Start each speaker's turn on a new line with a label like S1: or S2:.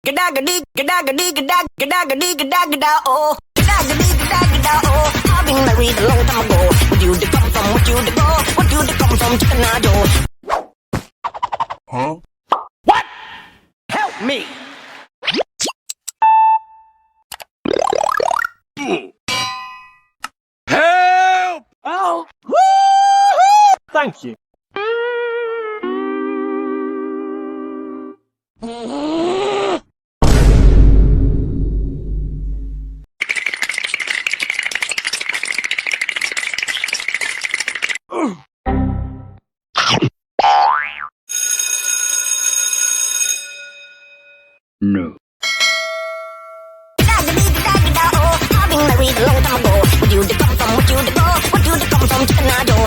S1: Gegagedigedagedago. Gegagedigedagedago. I've been married a long time ago. Where you to come from? What you to go? What you to come from? Chicken-a-do.
S2: Huh?
S1: What? Help me!
S2: Help!
S1: Oh! Woo-hoo!
S2: Thank you. No.
S1: I've been married a long time ago. Where you to come from? What you to go? What you to come from? Chicken-a-do.